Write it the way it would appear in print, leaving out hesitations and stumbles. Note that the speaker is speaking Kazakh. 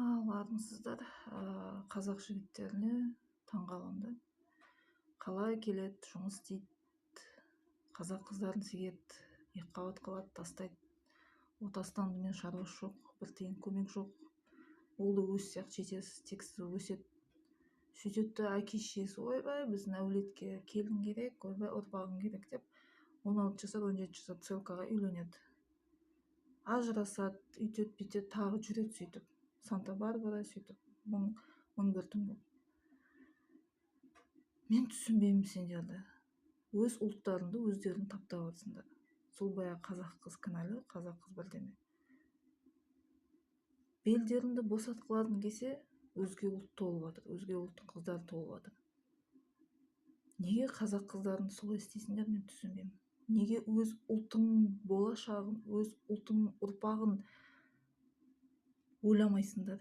Армысыздар. Қазақ жігіттеріне таңғаламын да. Қалай келеді, жұмыс істейді, қазақ қыздарын сүйеді, екіқабат қалады, тастайды. Отастанымен шаруасы жоқ, бір тиын көмек жоқ. Ол да өз сияқты жетесіз, тек сіз өседі. Сөйтеді де әке шешесі ойбай біздің әулетке келін керек, ойбай ұрпағың керек деп 16 жасар 17 жасар целкаға үйленеді. Ажырасады, үйтеді бүйтеді, тағы жүреді сөйтіп. Санта-Барбара сөйтіп мың бір түн болып. Мен түсінбеймін сендерді. Өз ұлттарыңды өздерің таптап жатсыңдар. Сол баяғы қазақ қыз кінәлі, қазақ қыз бірдеме. Белдеріңді босатқыларың келсе, өзге ұлт толып жатыр, өзге ұлттың қыздары толып жатыр. Неге қазақ қыздарын солай істейсіңдер, мен түсінбеймін. Неге өз ұлтыңның болашағын, өз ұлтыңның ұрпағын ойламайсыңдар?